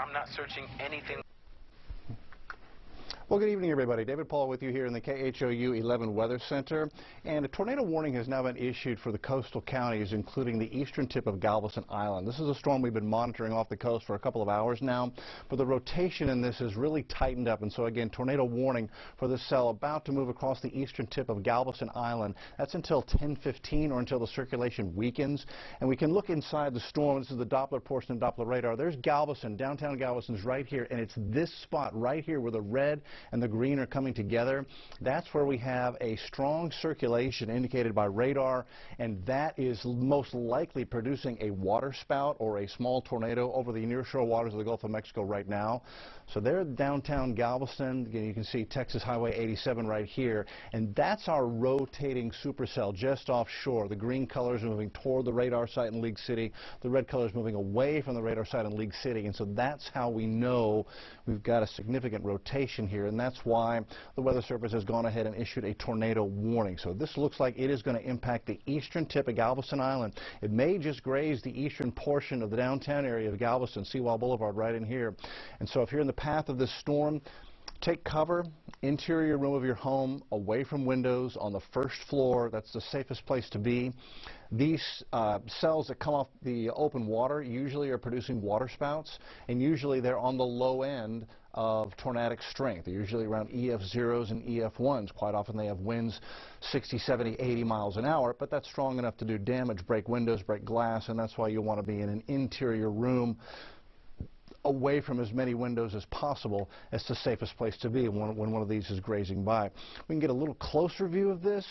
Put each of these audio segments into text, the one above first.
I'm not searching anything. Well, good evening, everybody. David Paul with you here in the KHOU 11 Weather Center. And a tornado warning has now been issued for the coastal counties, including the eastern tip of Galveston Island. This is a storm we've been monitoring off the coast for a couple of hours now, but the rotation in this has really tightened up. And so, again, tornado warning for this cell about to move across the eastern tip of Galveston Island. That's until 10:15 or until the circulation weakens. And we can look inside the storm. This is the Doppler portion of Doppler radar. There's Galveston. Downtown Galveston's right here, and it's this spot right here where the red and the green are coming together. That's where we have a strong circulation indicated by radar, and that is most likely producing a water spout or a small tornado over the nearshore waters of the Gulf of Mexico right now. So there's downtown Galveston. Again, you can see Texas Highway 87 right here, and that's our rotating supercell just offshore. The green colors are moving toward the radar site in League City. The red colors moving away from the radar site in League City, and so that's how we know we've got a significant rotation here, and that's why the Weather Service has gone ahead and issued a tornado warning. So this looks like it is going to impact the eastern tip of Galveston Island. It may just graze the eastern portion of the downtown area of Galveston, Seawall Boulevard right in here. And so if you're in the path of this storm, take cover, interior room of your home, away from windows, on the first floor. That's the safest place to be. These cells that come off the open water usually are producing water spouts, and usually they're on the low end of tornadic strength. They're usually around EF0s and EF1s. Quite often they have winds 60, 70, 80 miles an hour, but that's strong enough to do damage, break windows, break glass, and that's why you want to be in an interior room away from as many windows as possible. As the safest place to be when one of these is grazing by. We can get a little closer view of this.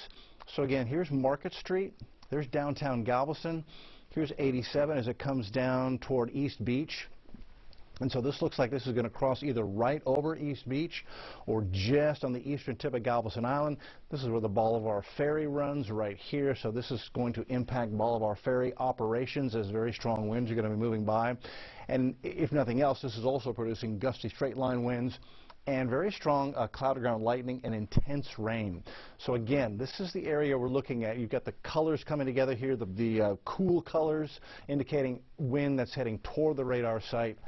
So again, here's Market Street. There's downtown Galveston. Here's 87 as it comes down toward East Beach. And so this looks like this is going to cross either right over East Beach or just on the eastern tip of Galveston Island. This is where the Bolivar Ferry runs right here. So this is going to impact Bolivar Ferry operations as very strong winds are going to be moving by. And if nothing else, this is also producing gusty straight line winds and very strong cloud-to-ground lightning and intense rain. So again, this is the area we're looking at. You've got the colors coming together here, the cool colors indicating wind that's heading toward the radar site.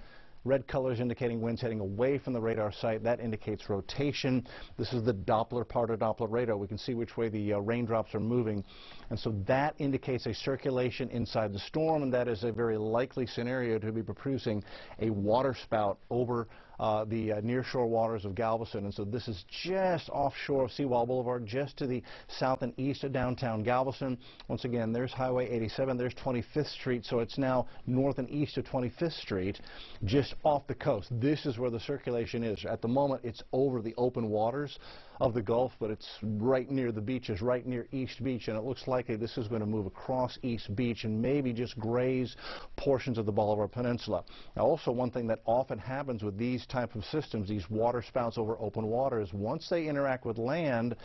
Red colors indicating winds heading away from the radar site. That indicates rotation. This is the Doppler part of Doppler radar. We can see which way the raindrops are moving. And so that indicates a circulation inside the storm, and that is a very likely scenario to be producing a water spout over the nearshore waters of Galveston. And so this is just offshore of Seawall Boulevard, just to the south and east of downtown Galveston. Once again, there's Highway 87, there's 25th Street, so it's now north and east of 25th Street, just off the coast. This is where the circulation is. At the moment, it's over the open waters of the Gulf, but it's right near the beaches, right near East Beach, and it looks likely this is going to move across East Beach and maybe just graze portions of the Bolivar Peninsula. Now, also one thing that often happens with these type of systems, these water spouts over open water, is once they interact with land,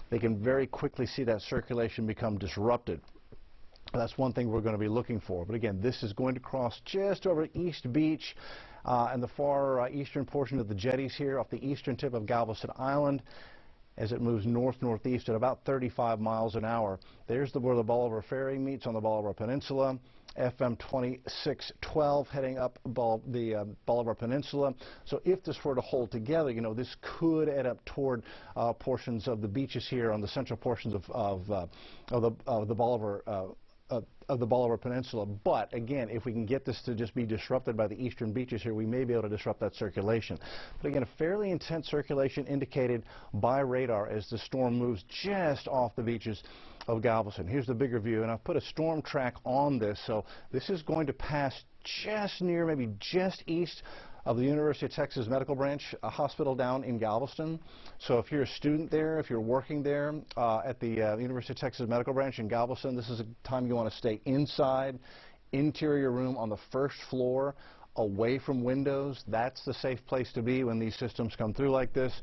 they can very quickly see that circulation become disrupted. That's one thing we're going to be looking for. But again, this is going to cross just over East Beach and the far eastern portion of the jetties here off the eastern tip of Galveston Island as it moves north-northeast at about 35 miles an hour. There's where the Bolivar Ferry meets on the Bolivar Peninsula. FM 2612 heading up the Bolivar Peninsula. So if this were to hold together, you know, this could add up toward portions of the beaches here on the central portions of the Bolivar Peninsula. But again, if we can get this to just be disrupted by the eastern beaches here, we may be able to disrupt that circulation. But again, a fairly intense circulation indicated by radar as the storm moves just off the beaches of Galveston. Here's the bigger view, and I've put a storm track on this. So this is going to pass just near, maybe just east of the University of Texas Medical Branch Hospital down in Galveston. So if you're a student there, if you're working there at the University of Texas Medical Branch in Galveston, this is a time you want to stay inside, interior room on the first floor, away from windows. That's the safe place to be when these systems come through like this.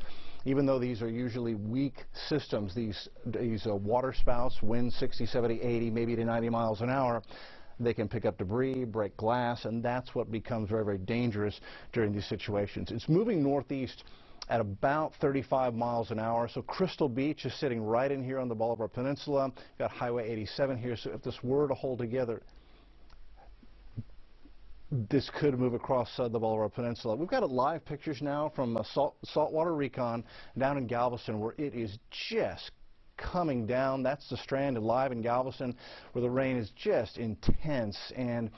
Even though these are usually weak systems, these water spouts, wind 60, 70, 80, maybe to 90 miles an hour, they can pick up debris, break glass, and that's what becomes very, very dangerous during these situations. It's moving northeast at about 35 miles an hour. So Crystal Beach is sitting right in here on the Bolivar Peninsula. You've got Highway 87 here. So if this were to hold together, this could move across the Bolivar Peninsula. We've got live pictures now from saltwater recon down in Galveston, where it is just coming down. That's the Strand live in Galveston, where the rain is just intense. And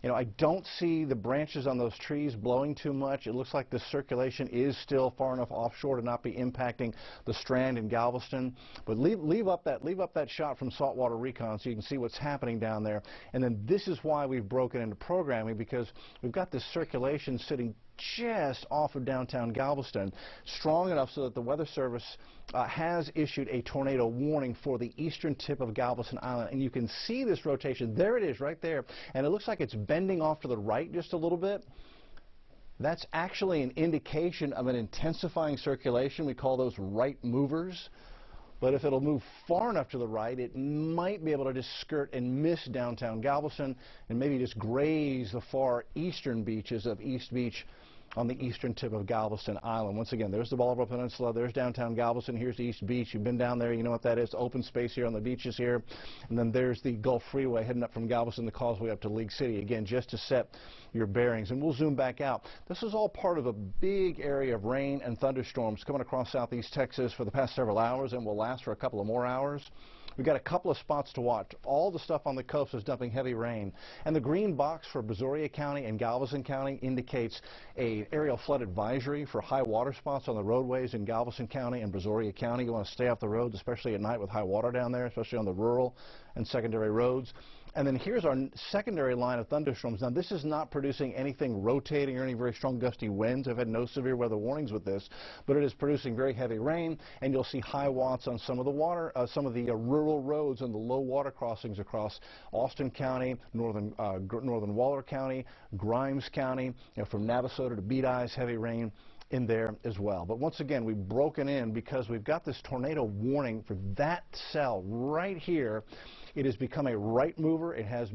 you know, I don't see the branches on those trees blowing too much. It looks like the circulation is still far enough offshore to not be impacting the Strand in Galveston. But leave up that shot from saltwater recon so you can see what's happening down there. And then this is why we've broken into programming, because we've got this circulation sitting just off of downtown Galveston, strong enough so that the Weather Service has issued a tornado warning for the eastern tip of Galveston Island. And you can see this rotation. There it is right there. And it looks like it's bending off to the right just a little bit. That's actually an indication of an intensifying circulation. We call those right movers. But if it'll move far enough to the right, it might be able to just skirt and miss downtown Galveston and maybe just graze the far eastern beaches of East Beach on the eastern tip of Galveston Island. Once again, there's the Bolivar Peninsula, there's downtown Galveston, here's the East Beach. You've been down there, you know what that is, open space here on the beaches here. And then there's the Gulf Freeway heading up from Galveston, the causeway up to League City, again, just to set your bearings. And we'll zoom back out. This is all part of a big area of rain and thunderstorms coming across southeast Texas for the past several hours and will last for a couple of more hours. We've got a couple of spots to watch. All the stuff on the coast is dumping heavy rain. And the green box for Brazoria County and Galveston County indicates an aerial flood advisory for high water spots on the roadways in Galveston County and Brazoria County. You want to stay off the roads, especially at night with high water down there, especially on the rural and secondary roads. And then here's our secondary line of thunderstorms. Now, this is not producing anything rotating or any very strong gusty winds. I've had no severe weather warnings with this, but it is producing very heavy rain, and you'll see high watts on some of the rural roads and the low water crossings across Austin County, northern Waller County, Grimes County, from Navasota to Beat Eyes, heavy rain in there as well. But once again, we've broken in because we've got this tornado warning for that cell right here. It has become a right mover. It has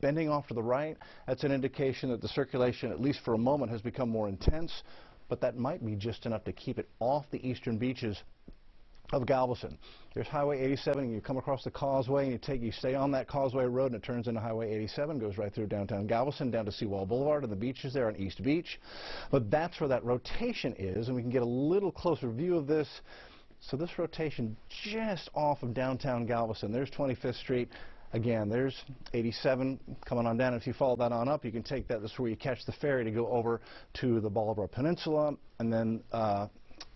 bending off to the right. That's an indication that the circulation, at least for a moment, has become more intense, but that might be just enough to keep it off the eastern beaches of Galveston. There's Highway 87, and you come across the causeway, and you stay on that causeway road, and it turns into Highway 87, goes right through downtown Galveston, down to Seawall Boulevard, and the beaches there on East Beach. But that's where that rotation is, and we can get a little closer view of this. So this rotation just off of downtown Galveston. There's 25th Street. Again, there's 87 coming on down. If you follow that on up, you can take that. That's where you catch the ferry to go over to the Bolivar Peninsula, and then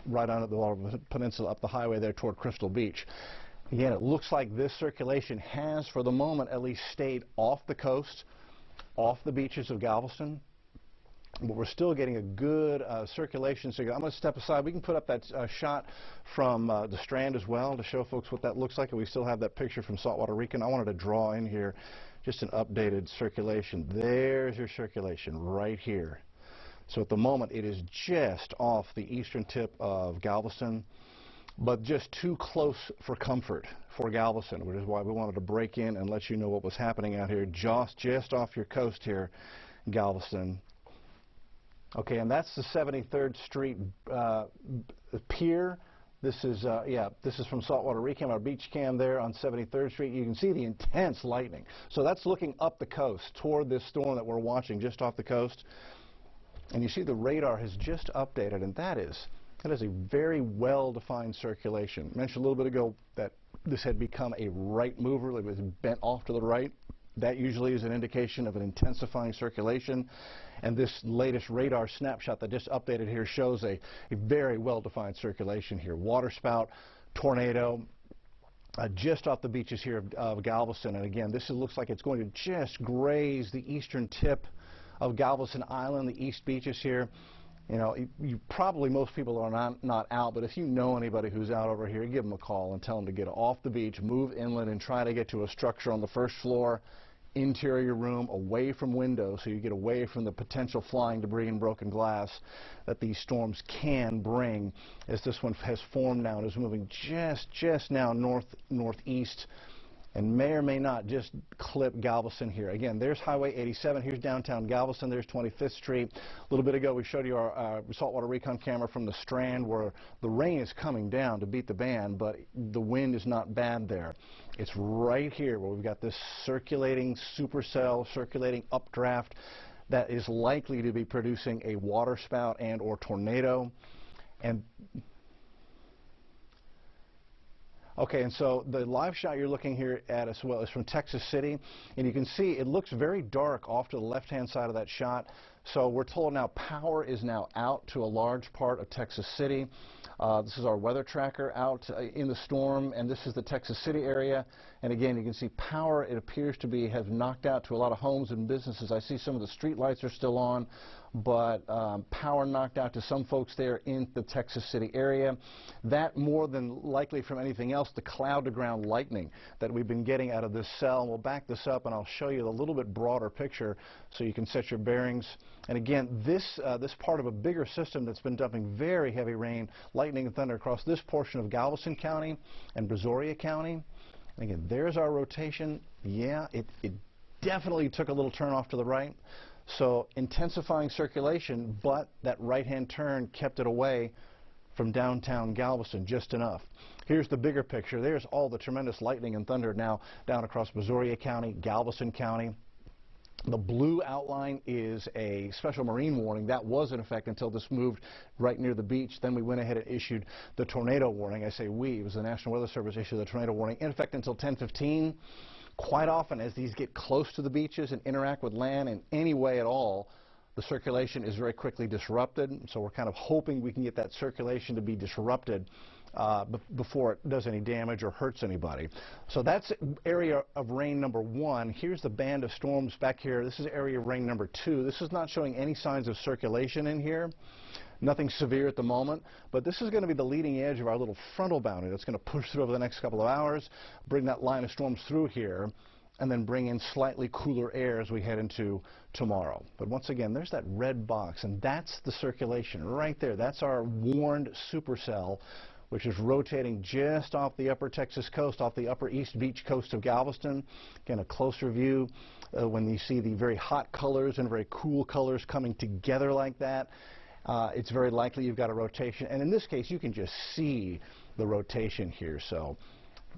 right on at the Bolivar Peninsula up the highway there toward Crystal Beach. Again, it looks like this circulation has, for the moment at least, stayed off the coast, off the beaches of Galveston. But we're still getting a good circulation. So I'm going to step aside. We can put up that shot from the Strand as well to show folks what that looks like. And we still have that picture from saltwater recon. I wanted to draw in here just an updated circulation. There's your circulation right here. So at the moment, it is just off the eastern tip of Galveston, but just too close for comfort for Galveston, which is why we wanted to break in and let you know what was happening out here just off your coast here, Galveston. Okay, and that's the 73rd Street pier. This is from Saltwater Recon, our beach cam there on 73rd Street. You can see the intense lightning. So that's looking up the coast toward this storm that we're watching just off the coast. And you see the radar has just updated, and that is a very well-defined circulation. I mentioned a little bit ago that this had become a right mover. It was bent off to the right. That usually is an indication of an intensifying circulation. And this latest radar snapshot that just updated here shows a very well-defined circulation here. Waterspout, tornado, just off the beaches here of Galveston. And again, this looks like it's going to just graze the eastern tip of Galveston Island, the East Beaches here. You know, most people are not out, but if you know anybody who's out over here, give them a call and tell them to get off the beach, move inland, and try to get to a structure on the first floor, interior room, away from windows, so you get away from the potential flying debris and broken glass that these storms can bring, as this one has formed now and is moving just now northeast, and may or may not just clip Galveston here. Again, there's Highway 87. Here's downtown Galveston. There's 25th Street. A little bit ago, we showed you our saltwater recon camera from the Strand, where the rain is coming down to beat the band, but the wind is not bad there. It's right here where we've got this circulating supercell, circulating updraft that is likely to be producing a waterspout and or tornado. And okay, and so the live shot you're looking here at as well is from Texas City, and you can see it looks very dark off to the left-hand side of that shot. So we're told now power is now out to a large part of Texas City. This is our weather tracker out in the storm, and this is the Texas City area. And again, you can see power, it appears to be, has knocked out to a lot of homes and businesses. I see some of the street lights are still on, but power knocked out to some folks there in the Texas City area. That more than likely from anything else, the cloud-to-ground lightning that we've been getting out of this cell. We'll back this up and I'll show you a little bit broader picture so you can set your bearings. And again, this part of a bigger system that's been dumping very heavy rain, lightning and thunder across this portion of Galveston County and Brazoria County. And again, there's our rotation. Yeah, it definitely took a little turn off to the right. So intensifying circulation, but that right-hand turn kept it away from downtown Galveston just enough. Here's the bigger picture. There's all the tremendous lightning and thunder now down across Brazoria County, Galveston County. The blue outline is a special marine warning. That was in effect until this moved right near the beach. Then we went ahead and issued the tornado warning. I say we, it was the National Weather Service issued the tornado warning in effect until 10:15. Quite often as these get close to the beaches and interact with land in any way at all, the circulation is very quickly disrupted. So we're kind of hoping we can get that circulation to be disrupted before it does any damage or hurts anybody. So that's area of rain number 1. Here's the band of storms back here. This is area of rain number 2. This is not showing any signs of circulation in here. Nothing severe at the moment, but this is going to be the leading edge of our little frontal boundary that's going to push through over the next couple of hours, bring that line of storms through here, and then bring in slightly cooler air as we head into tomorrow. But once again, there's that red box, and that's the circulation right there. That's our warned supercell, which is rotating just off the upper Texas coast, off the upper East Beach coast of Galveston. Again, a closer view when you see the very hot colors and very cool colors coming together like that. It's very likely you've got a rotation, and in this case you can just see the rotation here, so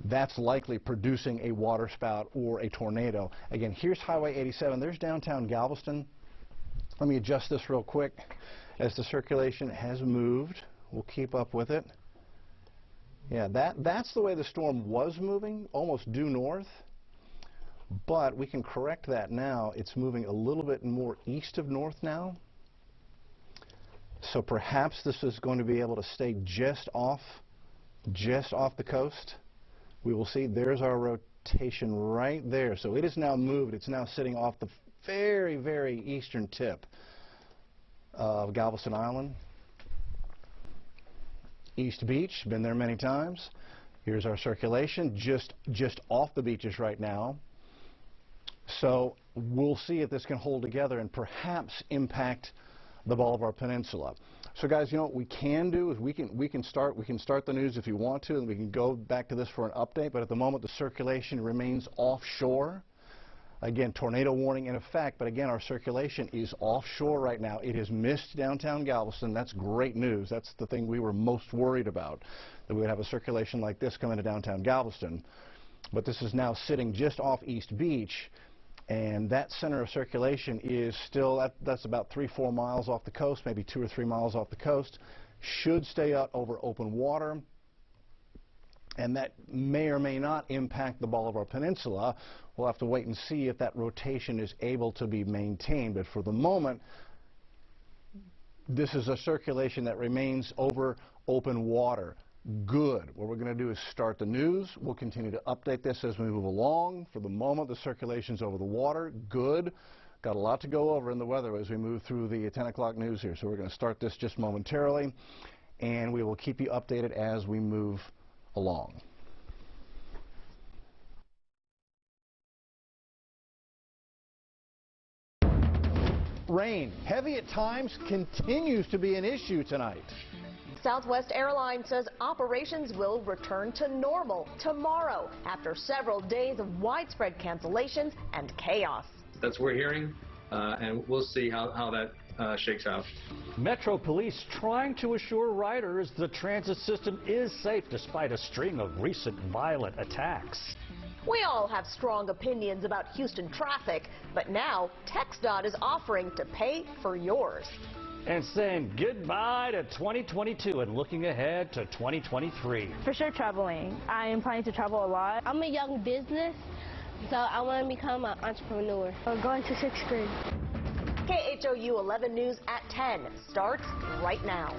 that's likely producing a waterspout or a tornado. Again, here's Highway 87. There's downtown Galveston. Let me adjust this real quick. As the circulation has moved, we'll keep up with it. Yeah, that's the way the storm was moving, almost due north, but we can correct that now. It's moving a little bit more east of north now. So perhaps this is going to be able to stay just off the coast. We will see. There's our rotation right there. So it is now moved. It's now sitting off the very, very eastern tip of Galveston Island. East Beach, been there many times. Here's our circulation just off the beaches right now. So we'll see if this can hold together and perhaps impact the Bolivar Peninsula. So guys, you know what we can do is we can start the news if you want to, and we can go back to this for an update, but at the moment the circulation remains offshore. Again, tornado warning in effect, but again, our circulation is offshore right now. It has missed downtown Galveston. That's great news. That's the thing we were most worried about, that we would have a circulation like this come into downtown Galveston. But this is now sitting just off East Beach, and that center of circulation is still, that's about 3-4 miles off the coast, maybe 2 or 3 miles off the coast. Should stay out over open water, and that may or may not impact the Bolivar Peninsula. We'll have to wait and see if that rotation is able to be maintained. But for the moment, this is a circulation that remains over open water. Good. What we're going to do is start the news. We'll continue to update this as we move along. For the moment, the circulation's over the water. Good. Got a lot to go over in the weather as we move through the 10 o'clock news here. So we're going to start this just momentarily, and we will keep you updated as we move along. Rain, heavy at times, continues to be an issue tonight. Southwest Airlines says operations will return to normal tomorrow after several days of widespread cancellations and chaos. That's what we're hearing, and we'll see how that shakes out. Metro Police trying to assure riders the transit system is safe despite a string of recent violent attacks. We all have strong opinions about Houston traffic, but now TxDOT is offering to pay for yours. And saying goodbye to 2022 and looking ahead to 2023. For sure traveling. I am planning to travel a lot. I'm a young business, so I want to become an entrepreneur. I'm going to 6th grade. KHOU 11 News at 10 starts right now.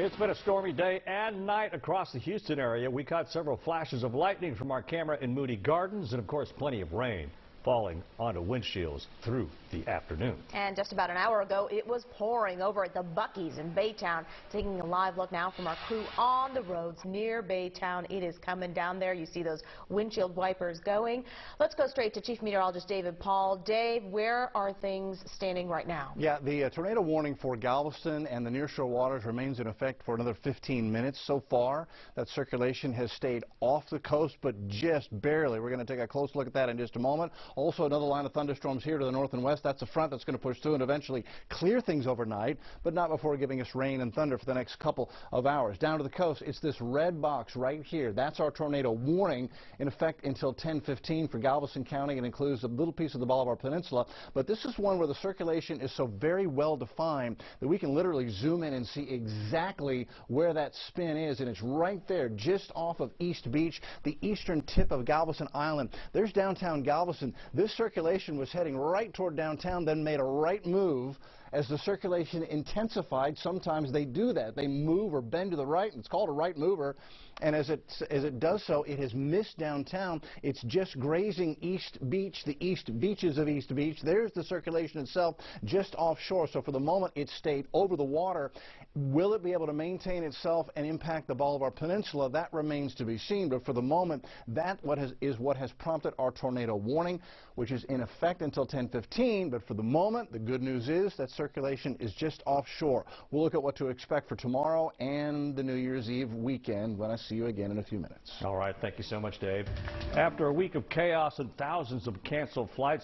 It's been a stormy day and night across the Houston area. We caught several flashes of lightning from our camera in Moody Gardens and, of course, plenty of rain falling onto windshields through the afternoon. And just about an hour ago, it was pouring over at the Buc-ee's in Baytown. Taking a live look now from our crew on the roads near Baytown. It is coming down there. You see those windshield wipers going. Let's go straight to Chief Meteorologist David Paul. Dave, where are things standing right now? Yeah, the tornado warning for Galveston and the nearshore waters remains in effect for another 15 minutes. So far, that circulation has stayed off the coast, but just barely. We're going to take a close look at that in just a moment. Also, another line of thunderstorms here to the north and west. That's a front that's going to push through and eventually clear things overnight, but not before giving us rain and thunder for the next couple of hours. Down to the coast, it's this red box right here. That's our tornado warning in effect until 10:15 for Galveston County. It includes a little piece of the Bolivar Peninsula, but this is one where the circulation is so very well defined that we can literally zoom in and see exactly where that spin is, and it's right there just off of East Beach, the eastern tip of Galveston Island. There's downtown Galveston. This circulation was heading right toward downtown, then made a right move. As the circulation intensified, sometimes they do that. They move or bend to the right, and it's called a right mover. And as it does so, it has missed downtown. It's just grazing East Beach, the east beaches of East Beach. There's the circulation itself just offshore. So for the moment, it stayed over the water. Will it be able to maintain itself and impact the Bolivar Peninsula? That remains to be seen. But for the moment, that is what has prompted our tornado warning, which is in effect until 10:15. But for the moment, the good news is that circulation is just offshore. We'll look at what to expect for tomorrow and the New Year's Eve weekend when I see you again in a few minutes. All right. Thank you so much, Dave. After a week of chaos and thousands of canceled flights,